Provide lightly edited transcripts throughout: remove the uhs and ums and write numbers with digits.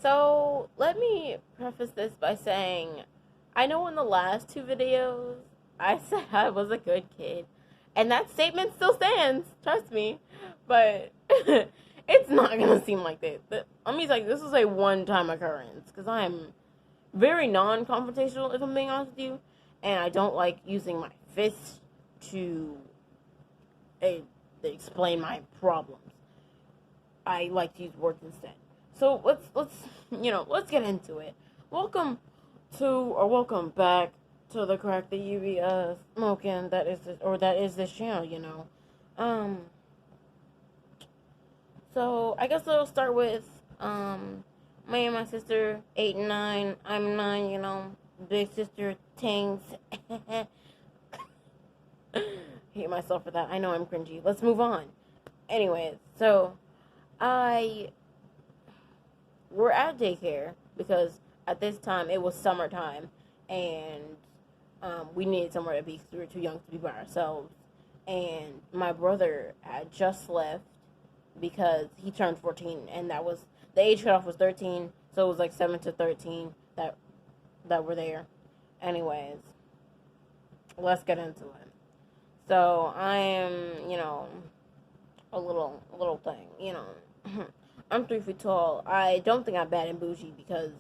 So, let me preface this by saying I know in the last two videos I said I was a good kid, and that statement still stands, trust me, but it's not gonna seem like that. Let me tell you, this is a one time occurrence because I am very non confrontational, if I'm being honest with you, and I don't like using my fists to uh, explain my problems. I like to use words instead. So let's get into it. Welcome welcome back to the crack that you be smoking. That is this channel. Um. So I guess I'll start with me and my sister 8 and 9. I'm 9. Big sister Tings. Hate myself for that. I know I'm cringy. Let's move on. Anyways, so I we're at daycare because at this time it was summertime and we needed somewhere to be because we were too young to be by ourselves. And my brother had just left because he turned 14, and that was the age cutoff was 13, so it was like 7 to 13 that were there. Anyways, let's get into it. So I am, a little thing, I'm 3 feet tall. I don't think I'm bad and bougie because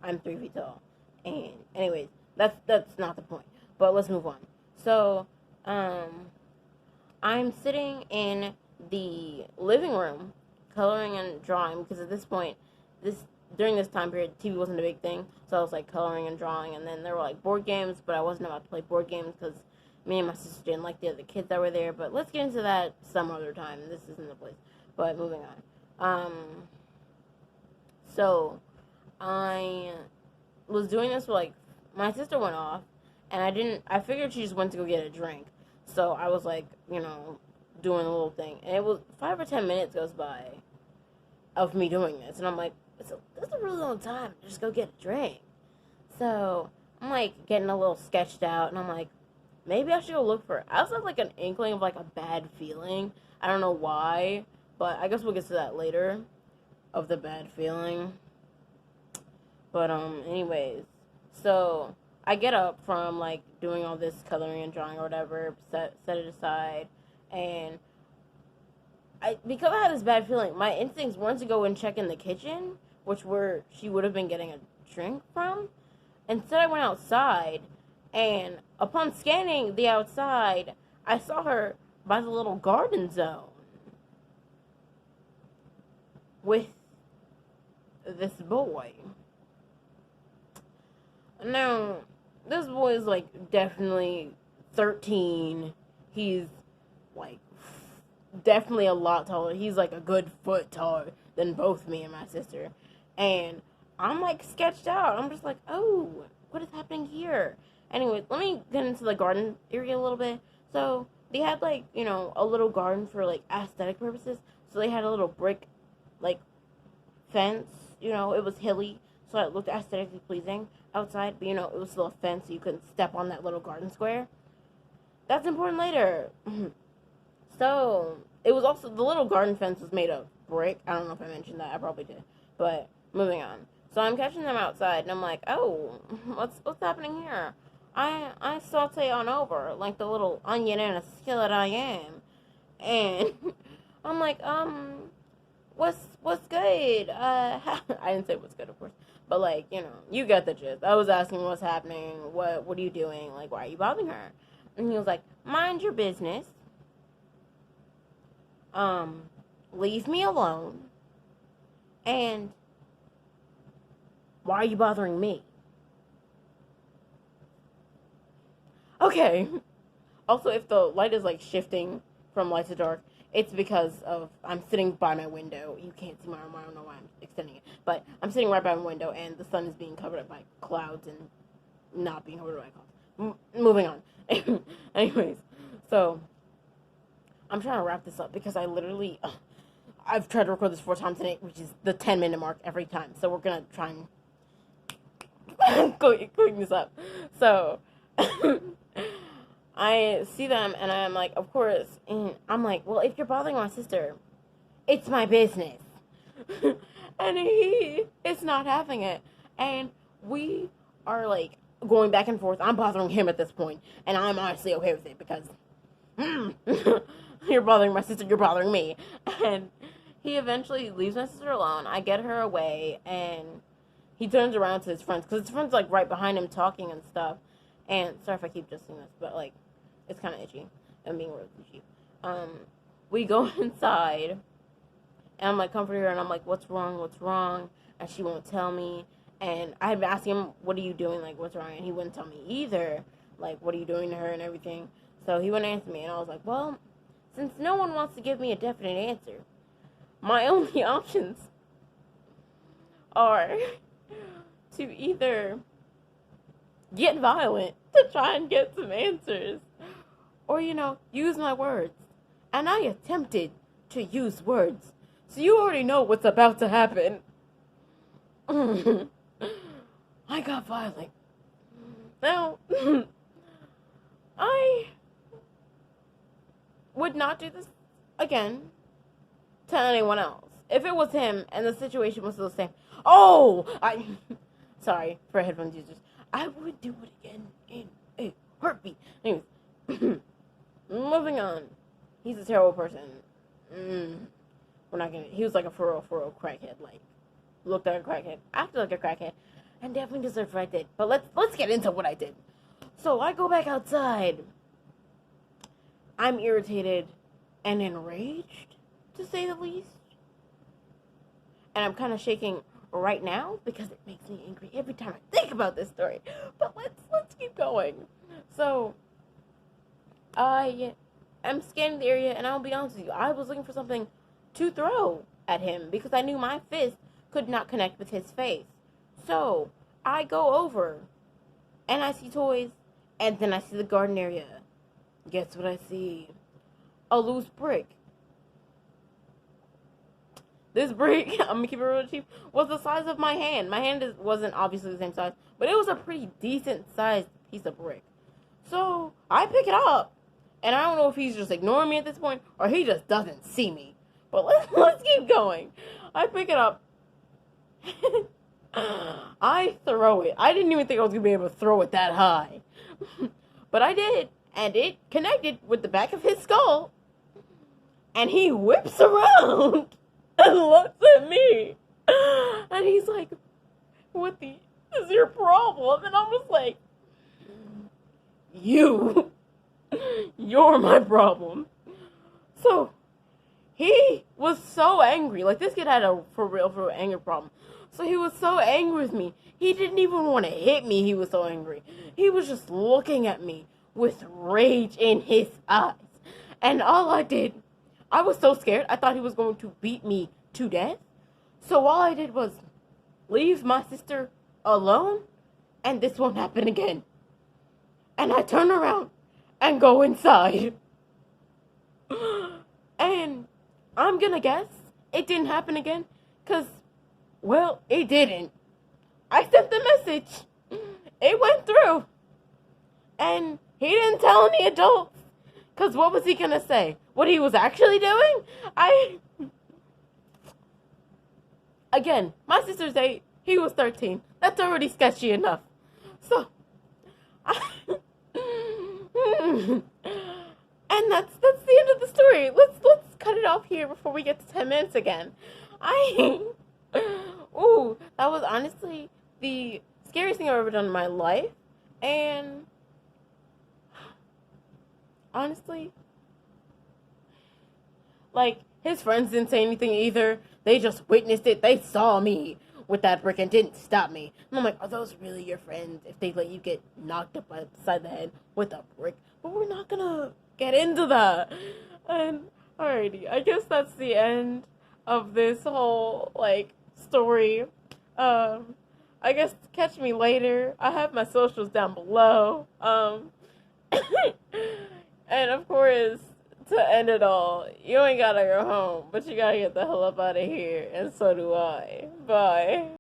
I'm 3 feet tall. And anyways, that's not the point. But let's move on. So, I'm sitting in the living room coloring and drawing because at this point, during this time period, TV wasn't a big thing. So I was like coloring and drawing, and then there were like board games, but I wasn't about to play board games because me and my sister didn't like the other kids that were there. But let's get into that some other time. This isn't the place. But moving on. So I was doing this for like my sister went off, and I figured she just went to go get a drink. So I was like, doing a little thing, and it was 5 or 10 minutes goes by of me doing this, and I'm like, this is a really long time to just go get a drink. So I'm like getting a little sketched out, and I'm like, maybe I should go look for it. I also have like an inkling of like a bad feeling. I don't know why, but I guess we'll get to that later of the bad feeling. But anyways, so I get up from like doing all this coloring and drawing or whatever, set it aside, and because I had this bad feeling, my instincts weren't to go and check in the kitchen, which where she would have been getting a drink from. Instead, I went outside, and upon scanning the outside, I saw her by the little garden zone with this boy. Now, this boy is like definitely 13. He's like definitely a lot taller. He's like a good foot taller than both me and my sister. And I'm like sketched out. I'm just like, oh, what is happening here? Anyway, let me get into the garden area a little bit. So they had like, a little garden for like aesthetic purposes. So they had a little brick like fence. It was hilly, so it looked aesthetically pleasing outside. But it was still a fence, so you couldn't step on that little garden square. That's important later. So it was also the little garden fence was made of brick. I don't know if I mentioned that. I probably did. But moving on. So I'm catching them outside, and I'm like, oh, what's happening here? I saute on over like the little onion in a skillet I am, and I'm like, what's good? I didn't say what's good, of course, but like, you get the gist. I was asking what's happening, what are you doing, like, why are you bothering her? And he was like, mind your business. Leave me alone. And why are you bothering me? Okay. Also, if the light is like shifting from light to dark, it's because of I'm sitting by my window. You can't see my arm. I don't know why I'm extending it, but I'm sitting right by my window, and the sun is being covered up by clouds and not being covered by clouds. Moving on. Anyways, so I'm trying to wrap this up because I've tried to record this 4 times today, which is the 10-minute mark every time. So we're gonna try and clean this up. So I see them, and I'm like, of course. And I'm like, well, if you're bothering my sister, it's my business. And he is not having it. And we are like going back and forth. I'm bothering him at this point, and I'm honestly okay with it because you're bothering my sister, you're bothering me. And he eventually leaves my sister alone. I get her away, and he turns around to his friends because his friends like right behind him talking and stuff. And sorry if I keep just saying this, but like it's kind of itchy. I'm being really itchy. We go inside, and I'm like comforting her, and I'm like, "What's wrong? What's wrong?" And she won't tell me. And I had been asking him, "What are you doing? Like, what's wrong?" And he wouldn't tell me either. Like, what are you doing to her and everything? So he wouldn't answer me, and I was like, "Well, since no one wants to give me a definite answer, my only options are to either get violent to try and get some answers, or, use my words." And I attempted to use words. So you already know what's about to happen. I got violent. Now, I would not do this again to anyone else. If it was him and the situation was still the same, sorry for headphones users, I would do it again in a heartbeat. Anyways, moving on. He's a terrible person. He was like a for real crackhead. Like, looked like a crackhead, acted like a crackhead, and definitely deserved what I did. But let's get into what I did. So I go back outside. I'm irritated and enraged, to say the least. And I'm kind of shaking right now because it makes me angry every time I think about this story. But let's keep going. So I am scanning the area, and I'll be honest with you, I was looking for something to throw at him because I knew my fist could not connect with his face. So I go over, and I see toys, and then I see the garden area. Guess what I see? A loose brick. This brick, I'm gonna keep it real cheap, was the size of my hand. My hand wasn't obviously the same size, but it was a pretty decent sized piece of brick. So I pick it up, and I don't know if he's just ignoring me at this point or he just doesn't see me. But let's keep going. I pick it up. I throw it. I didn't even think I was gonna be able to throw it that high, but I did, and it connected with the back of his skull. And he whips around and looks at me, and he's like, "What the is your problem?" And I was like, "You're my problem." So he was so angry. Like, this kid had a for real anger problem. So he was so angry with me. He didn't even want to hit me. He was so angry. He was just looking at me with rage in his eyes. And all I did, I was so scared. I thought he was going to beat me to death. So all I did was leave my sister alone, and this won't happen again. And I turn around and go inside. And I'm gonna guess it didn't happen again, because, well, it didn't. I sent the message. It went through. And he didn't tell any adults, because what was he gonna say? What he was actually doing? Again, my sister's 8, he was 13. That's already sketchy enough. So, and that's the end of the story. Let's cut it off here before we get to 10 minutes again. That was honestly the scariest thing I've ever done in my life. And honestly, like, his friends didn't say anything either. They just witnessed it. They saw me with that brick and didn't stop me. And I'm like, are those really your friends if they let you get knocked up upside the head with a brick? But we're not gonna get into that. And alrighty, I guess that's the end of this whole, like, story. I guess catch me later. I have my socials down below. And of course, to end it all, you ain't gotta go home, but you gotta get the hell up out of here, and so do I. Bye.